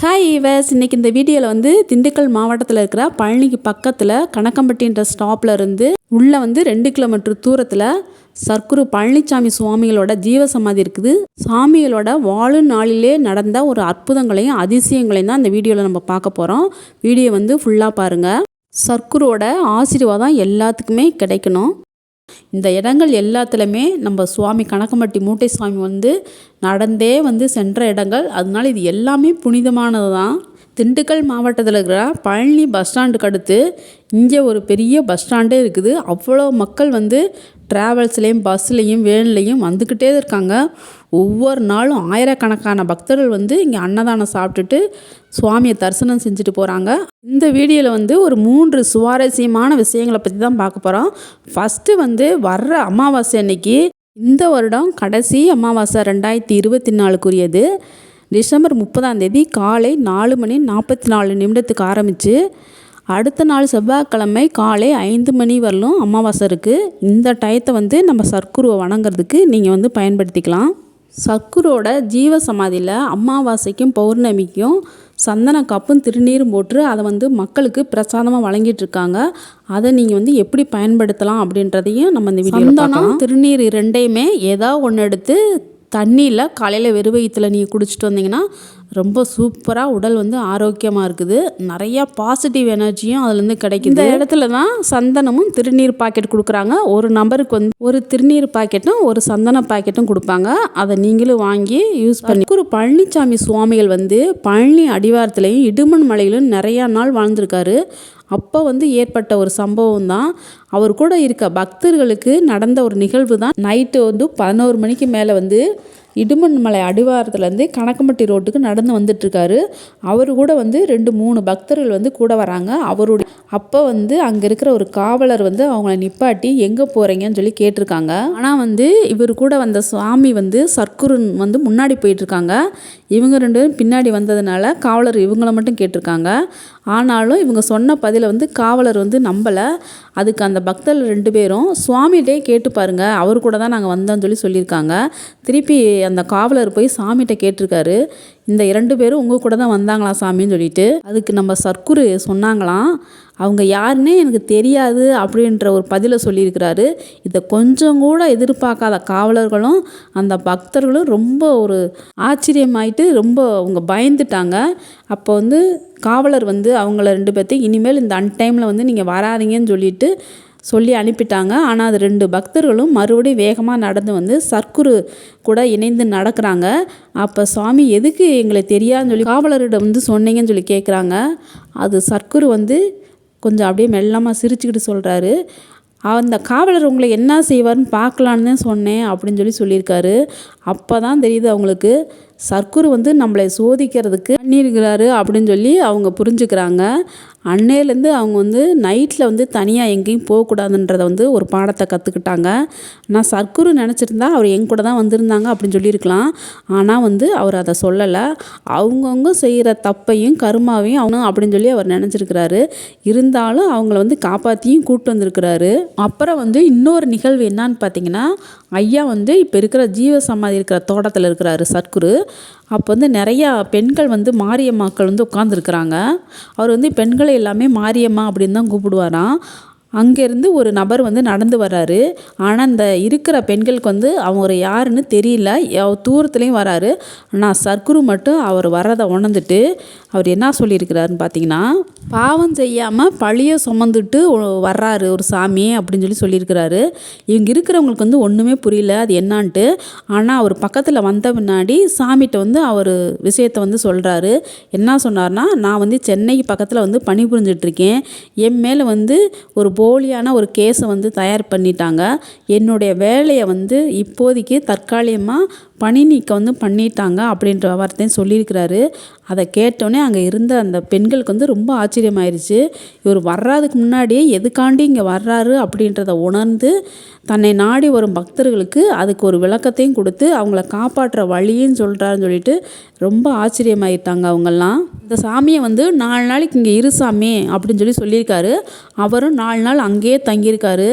Hi ஈவர்ஸ், இன்றைக்கி இந்த வீடியோவில் வந்து திண்டுக்கல் மாவட்டத்தில் இருக்கிற பழனிக்கு பக்கத்தில் கணக்கம்பட்டின்ற ஸ்டாப்பில் இருந்து உள்ளே வந்து 2 கிலோமீட்டர் தூரத்தில் சர்க்குரு பழனிசாமி சுவாமிகளோட ஜீவசமாதி இருக்குது. சாமிகளோட வாழ்நாளிலே நடந்த ஒரு அற்புதங்களையும் அதிசயங்களையும் தான் இந்த வீடியோவில் நம்ம பார்க்க போகிறோம். வீடியோ வந்து ஃபுல்லாக பாருங்கள். சர்க்குரோட ஆசீர்வாதம் எல்லாத்துக்குமே கிடைக்கணும். இந்த இடங்கள் எல்லாத்துலேயுமே நம்ம சுவாமி கணக்கம்பட்டி மூட்டை சுவாமி வந்து நடந்தே வந்து சென்ற இடங்கள். அதனால இது எல்லாமே புனிதமானது தான். திண்டுக்கல் மாவட்டத்தில் இருக்கிற பழனி பஸ் ஸ்டாண்டுக்கு அடுத்து இங்கே ஒரு பெரிய பஸ் ஸ்டாண்டே இருக்குது. அவ்வளோ மக்கள் வந்து ட்ராவல்ஸ்லேயும் பஸ்லேயும் வேன்லேயும் வந்துக்கிட்டே இருக்காங்க. ஒவ்வொரு நாளும் ஆயிரக்கணக்கான பக்தர்கள் வந்து இங்கே அன்னதானம் சாப்பிட்டுட்டு சுவாமியை தரிசனம் செஞ்சுட்டு போகிறாங்க. இந்த வீடியோவில் வந்து ஒரு 3 சுவாரஸ்யமான விஷயங்களை பற்றி தான் பார்க்க போகிறோம். ஃபஸ்ட்டு வந்து வர்ற அமாவாசை அன்னைக்கு, இந்த வருடம் கடைசி அமாவாசை 2024க்குரியது டிசம்பர் 30 காலை 4:44 ஆரம்பித்து அடுத்த நாள் செவ்வாய்க்கிழமை காலை 5 மணி வரலும் அமாவாசை இருக்குது. இந்த டயத்தை வந்து நம்ம சர்க்குருவை வணங்குறதுக்கு நீங்கள் வந்து பயன்படுத்திக்கலாம். சர்க்குரோட ஜீவ சமாதியில் அமாவாசைக்கும் பௌர்ணமிக்கும் சந்தன காப்பும் திருநீரும் போட்டு அதை வந்து மக்களுக்கு பிரசாதமாக வழங்கிட்டு இருக்காங்க. அதை நீங்கள் வந்து எப்படி பயன்படுத்தலாம் அப்படின்றதையும் நம்ம இந்த வீடியோவில் பார்க்கலாம். திருநீர் ரெண்டையுமே ஏதாவது ஒன்று எடுத்து தண்ணியில் காலையில் வெறும் வயிற்றில் நீங்கள் குடிச்சிட்டு வந்தீங்கன்னா ரொம்ப சூப்பராக உடல் வந்து ஆரோக்கியமாக இருக்குது. நிறையா பாசிட்டிவ் எனர்ஜியும் அதுலேருந்து கிடைக்குது. இந்த இடத்துல தான் சந்தனமும் திருநீர் பாக்கெட் கொடுக்குறாங்க. ஒரு நபருக்கு வந்து ஒரு திருநீர் பாக்கெட்டும் ஒரு சந்தன பாக்கெட்டும் கொடுப்பாங்க. அதை நீங்களும் வாங்கி யூஸ் பண்ணி. ஒரு பழனிசாமி சுவாமிகள் வந்து பழனி அடிவாரத்துலேயும் இடுமன் மலையிலும் நிறையா நாள் வாழ்ந்திருக்காரு. அப்போ வந்து ஏற்பட்ட ஒரு சம்பவம் தான். அவர் கூட இருக்க பக்தர்களுக்கு நடந்த ஒரு நிகழ்வு தான். நைட்டு வந்து 11 மணிக்கு மேலே வந்து இடுமன் மலை அடிவாரத்துலேருந்து கணக்கம்பட்டி ரோட்டுக்கு நடந்து வந்துட்டுருக்காரு. அவர் கூட வந்து 2-3 பக்தர்கள் வந்து கூட வராங்க. அவருடைய அப்போ வந்து அங்கே இருக்கிற ஒரு காவலர் வந்து அவங்கள நிப்பாட்டி எங்கே போகிறீங்கன்னு சொல்லி கேட்டிருக்காங்க. ஆனால் வந்து இவர் கூட வந்த சுவாமி வந்து சர்க்குரு வந்து முன்னாடி போயிட்டுருக்காங்க. இவங்க 2 பேரும் பின்னாடி வந்ததுனால காவலர் இவங்கள மட்டும் கேட்டிருக்காங்க. ஆனாலும் இவங்க சொன்ன பதிலை வந்து காவலர் வந்து நம்பலை. அதுக்கு அந்த பக்தர்கள் 2 பேரும் சுவாமிகிட்டே கேட்டு பாருங்க, அவர் கூட தான் நாங்கள் வந்தோம்னு சொல்லியிருக்காங்க. திருப்பி அந்த காவலர் போய் சாமிகிட்ட கேட்டிருக்காரு, இந்த 2 பேரும் உங்கள் கூட தான் வந்தாங்களா சாமின்னு சொல்லிட்டு. அதுக்கு நம்ம சர்க்குரு சொன்னாங்களாம், அவங்க யாருன்னே எனக்கு தெரியாது அப்படின்ற ஒரு பதிலை சொல்லியிருக்கிறாரு. இதை கொஞ்சம் கூட எதிர்பார்க்காத காவலர்களும் அந்த பக்தர்களும் ரொம்ப ஒரு ஆச்சரியமாயிட்டு ரொம்ப அவங்க பயந்துட்டாங்க. அப்போ வந்து காவலர் வந்து அவங்கள 2 பேர்த்தையும் இனிமேல் இந்த அன்டைமில் வந்து நீங்கள் வராதிங்கன்னு சொல்லிட்டு சொல்லி அனுப்பிட்டாங்க. ஆனால் அது 2 பக்தர்களும் மறுபடியும் வேகமாக நடந்து வந்து சர்க்குரு கூட இணைந்து நடக்கிறாங்க. அப்போ சுவாமி எதுக்கு எங்களை தெரியாதுன்னு சொல்லி காவலரிடம் வந்து சொன்னீங்கன்னு சொல்லி கேட்குறாங்க. அது சர்க்குரு வந்து கொஞ்சம் அப்படியே மெல்லமாக சிரிச்சுக்கிட்டு சொல்கிறாரு, அந்த காவலர் உங்களை என்ன செய்வார்னு பார்க்கலான்னு தான் சொன்னேன் அப்படின்னு சொல்லியிருக்காரு. அப்போ தான் தெரியுது அவங்களுக்கு சர்க்குரு வந்து நம்மளை சோதிக்கிறதுக்கு பண்ணியிருக்கிறாரு அப்படின்னு சொல்லி அவங்க புரிஞ்சுக்கிறாங்க. அன்னையிலேருந்து அவங்க வந்து நைட்டில் வந்து தனியாக எங்கேயும் போகக்கூடாதுன்றதை வந்து ஒரு பாடத்தை கற்றுக்கிட்டாங்க. நான் சர்க்குரு நினச்சிருந்தா அவர் எங்க கூட தான் வந்திருந்தாங்க அப்படின்னு சொல்லியிருக்கலாம். ஆனால் வந்து அவர் அதை சொல்லலை. அவங்கவுங்க செய்கிற தப்பையும் கருமாவையும் அவனும் அப்படின்னு சொல்லி அவர் நினச்சிருக்கிறாரு. இருந்தாலும் அவங்கள வந்து காப்பாற்றியும் கூப்பிட்டு வந்திருக்கிறாரு. அப்புறம் வந்து இன்னொரு நிகழ்வு என்னான்னு பார்த்தீங்கன்னா, ஐயா வந்து இப்போ இருக்கிற ஜீவ சமாதி இருக்கிற தோட்டத்தில் இருக்கிறாரு சர்க்குரு. அப்போ வந்து நிறையா பெண்கள் வந்து மாரியம்மாக்கள் வந்து உட்காந்துருக்குறாங்க. அவர் வந்து பெண்களை எல்லாமே மாரியம்மா அப்படின்னு தான் கூப்பிடுவாராம். அங்கேருந்து ஒரு நபர் வந்து நடந்து வர்றாரு. ஆனால் இந்த இருக்கிற பெண்களுக்கு வந்து அவர் யாருன்னு தெரியல. தூரத்துலேயும் வராரு. ஆனால் சர்க்குரு மட்டும் அவர் வர்றதை உணர்ந்துட்டு அவர் என்ன சொல்லியிருக்கிறாருன்னு பார்த்தீங்கன்னா, பாவம் செய்யாமல் பழியை சுமந்துட்டு வர்றாரு ஒரு சாமி அப்படின்னு சொல்லியிருக்கிறாரு. இவங்க இருக்கிறவங்களுக்கு வந்து ஒன்றுமே புரியல அது என்னான்ட்டு. ஆனால் அவர் பக்கத்தில் வந்த பின்னாடி சாமிகிட்ட வந்து அவர் விஷயத்தை வந்து சொல்கிறாரு. என்ன சொன்னார்னா, நான் வந்து சென்னை பக்கத்தில் வந்து பணிபுரிஞ்சிட்ருக்கேன். என் மேலே வந்து ஒரு போலியான ஒரு கேஸை வந்து தயார் பண்ணிட்டாங்க. என்னுடைய வேலையை வந்து இப்போதைக்கு தற்காலிகமாக பணி நீக்கம் வந்து பண்ணிட்டாங்க அப்படின்ற வார்த்தையும் சொல்லியிருக்கிறாரு. அதை கேட்டோடனே அங்கே இருந்த அந்த பெண்களுக்கு வந்து ரொம்ப ஆச்சரியமாயிருச்சு. இவர் வர்றதுக்கு முன்னாடியே எதுக்காண்டி இங்கே வர்றாரு அப்படின்றத உணர்ந்து தன்னை நாடி வரும் பக்தர்களுக்கு அதுக்கு ஒரு விளக்கத்தையும் கொடுத்து அவங்கள காப்பாற்றுற வழியும் சொல்கிறாருன்னு சொல்லிட்டு ரொம்ப ஆச்சரியமாயிட்டாங்க அவங்கெல்லாம். இந்த சாமியை வந்து 4 நாளைக்கு இங்கே இரு சாமி அப்படின்னு சொல்லியிருக்காரு. அவரும் 4 நாள் அங்கேயே தங்கியிருக்காரு.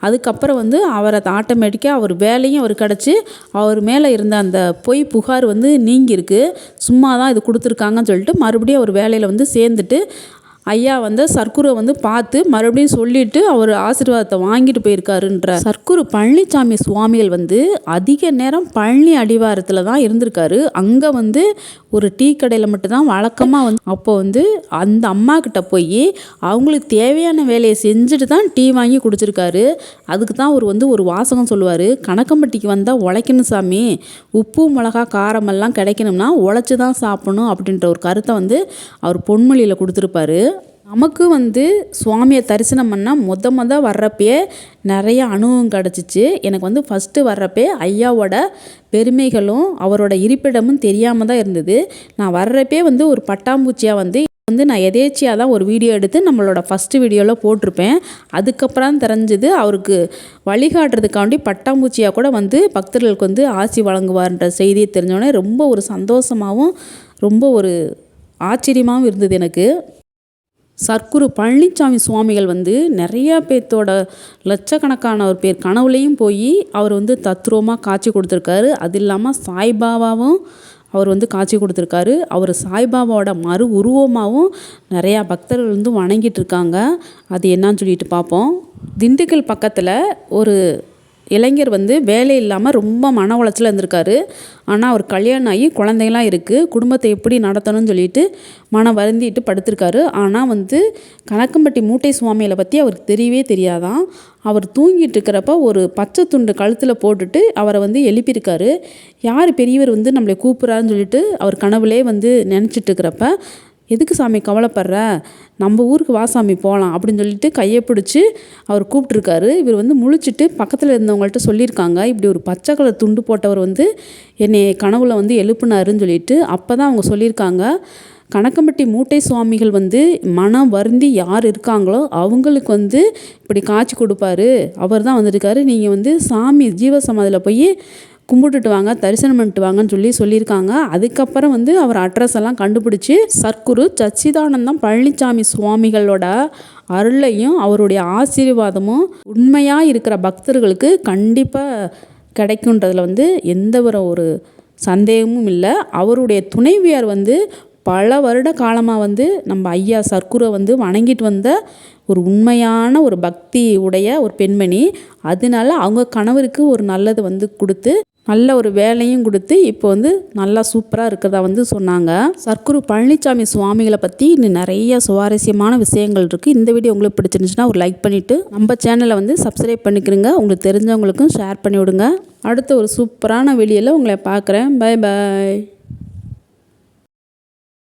அதுக்கப்புறம் வந்து அவரை ஆட்டோமேட்டிக்காக அவர் வேலையும் அவர் கிடச்சி அவர் மேலே இருந்த அந்த பொய் புகார் வந்து நீங்கியிருக்கு. சும்மா தான் இது கொடுத்துருக்காங்கன்னு சொல்லிட்டு மறுபடியும் அவர் வேலையில் வந்து சேர்ந்துட்டு ஐயா வந்து சர்க்குருவை வந்து பார்த்து மறுபடியும் சொல்லிவிட்டு அவர் ஆசீர்வாதத்தை வாங்கிட்டு போயிருக்காருன்ற சர்க்குரு பழனிசாமி சுவாமிகள் வந்து அதிக நேரம் பழனி அடிவாரத்தில் தான் இருந்திருக்காரு. அங்கே வந்து ஒரு டீ கடையில் மட்டும்தான் வழக்கமாக வந்து அப்போ வந்து அந்த அம்மா கிட்ட போய் அவங்களுக்கு தேவையான வேலையை செஞ்சுட்டு தான் டீ வாங்கி குடிச்சிருக்காரு. அதுக்கு தான் அவர் வந்து ஒரு வாசகம் சொல்லுவார், கணக்கம்பட்டிக்கு வந்தால் உழைக்கணும் சாமி, உப்பு மிளகா காரமெல்லாம் கிடைக்கணும்னா உழைச்சி தான் சாப்பிடணும் அப்படின்ற ஒரு கருத்தை வந்து அவர் பொன்மொழியில் கொடுத்துருப்பாரு. நமக்கு வந்து சுவாமியை தரிசனம் பண்ணால் மொத வர்றப்பே நிறைய அனுபவம் கிடச்சிச்சு. எனக்கு வந்து ஃபஸ்ட்டு வர்றப்பே ஐயாவோட பெருமைகளும் அவரோட இருப்பிடமும் தெரியாமல் தான் இருந்தது. நான் வர்றப்பே வந்து ஒரு பட்டாம்பூச்சியாக வந்து நான் எதேச்சியாக தான் ஒரு வீடியோ எடுத்து நம்மளோட ஃபஸ்ட்டு வீடியோவில் போட்டிருப்பேன். அதுக்கப்புறம் தெரிஞ்சது அவருக்கு வழிகாட்டுறதுக்காண்டி பட்டாம்பூச்சியாக கூட வந்து பக்தர்களுக்கு வந்து ஆசி வழங்குவார்ன்ற செய்தியை தெரிஞ்சோடனே ரொம்ப ஒரு சந்தோஷமாகவும் ரொம்ப ஒரு ஆச்சரியமாகவும் இருந்தது எனக்கு. சர்க்குரு பழனிசாமி சுவாமிகள் வந்து நிறையா பேர்த்தோட லட்சக்கணக்கான ஒரு பேர் கனவுலையும் போய் அவர் வந்து தத்ரூபமாக காட்சி கொடுத்துருக்காரு. அது இல்லாமல் சாய்பாபாவும் அவர் வந்து காட்சி கொடுத்துருக்காரு. அவர் சாய்பாபாவோட மறு உருவமாகவும் நிறையா பக்தர்கள் வந்து வணங்கிட்டு இருக்காங்க. அது என்னன்னு சொல்லிட்டு பார்ப்போம். திண்டுக்கல் பக்கத்தில் ஒரு இளைஞர் வந்து வேலை இல்லாமல் ரொம்ப மன உளைச்சல் இருந்திருக்காரு. ஆனால் அவர் கல்யாணம் ஆகி குழந்தைங்களாம் இருக்குது, குடும்பத்தை எப்படி நடத்தணும்னு சொல்லிட்டு மனம் வருந்திட்டு படுத்திருக்காரு. ஆனால் வந்து கணக்கம்பட்டி மூட்டை சுவாமிகளை பற்றி அவருக்கு தெரியவே தெரியாதான். அவர் தூங்கிட்டு இருக்கிறப்ப ஒரு பச்சை துண்டு கழுத்தில் போட்டுட்டு அவரை வந்து எழுப்பியிருக்காரு. யார் பெரியவர் வந்து நம்மளை கூப்பிட்றாருன்னு சொல்லிட்டு அவர் கனவுலே வந்து நினச்சிட்டு இருக்கிறப்ப, எதுக்கு சாமி கவலைப்படுற, நம்ம ஊருக்கு வா சாமி போகலாம் அப்படின்னு சொல்லிட்டு கையை பிடிச்சி அவர் கூப்பிட்ருக்காரு. இவர் வந்து முழிச்சிட்டு பக்கத்தில் இருந்தவங்கள்ட்ட சொல்லியிருக்காங்க, இப்படி ஒரு பச்சை கலர் துண்டு போட்டவர் வந்து என்னை கனவுல வந்து எழுப்புனாருன்னு சொல்லிட்டு. அப்போ தான் அவங்க சொல்லியிருக்காங்க, கணக்கம்பட்டி மூட்டை சுவாமிகள் வந்து மனம் வருந்தி யார் இருக்காங்களோ அவங்களுக்கு வந்து இப்படி காட்சி கொடுப்பாரு, அவர் தான் வந்திருக்காரு, நீங்கள் வந்து சாமி ஜீவசமாதியில் போய் கும்பிட்டுட்டு வாங்க, தரிசனம் பண்ணிட்டு வாங்கன்னு சொல்லியிருக்காங்க. அதுக்கப்புறம் வந்து அவர் அட்ரஸ் எல்லாம் கண்டுபிடிச்சி சர்க்குரு சச்சிதானந்தம் பழனிசாமி சுவாமிகளோட அருளையும் அவருடைய ஆசீர்வாதமும் உண்மையாக இருக்கிற பக்தர்களுக்கு கண்டிப்பாக கிடைக்குன்றதில் வந்து எந்த ஒரு சந்தேகமும் இல்லை. அவருடைய துணைவியார் வந்து பல வருட காலமாக வந்து நம்ம ஐயா சர்க்குரை வந்து வணங்கிட்டு வந்த ஒரு உண்மையான ஒரு பக்தி உடைய ஒரு பெண்மணி. அதனால அவங்க கணவருக்கு ஒரு நல்லது வந்து கொடுத்து நல்ல ஒரு வேலையும் கொடுத்து இப்போ வந்து நல்லா சூப்பராக இருக்கிறதா வந்து சொன்னாங்க. சர்க்குரு பழனிசாமி சுவாமிகளை பற்றி இன்னும் நிறைய சுவாரஸ்யமான விஷயங்கள் இருக்குது. இந்த வீடியோ உங்களுக்கு பிடிச்சிருந்துச்சுன்னா ஒரு லைக் பண்ணிவிட்டு நம்ம சேனலை வந்து சப்ஸ்கிரைப் பண்ணிக்கிறங்க. உங்களுக்கு தெரிஞ்சவங்களுக்கும் ஷேர் பண்ணி விடுங்க. அடுத்த ஒரு சூப்பரான வீடியோவில் உங்களை பார்க்குறேன். Bye bye.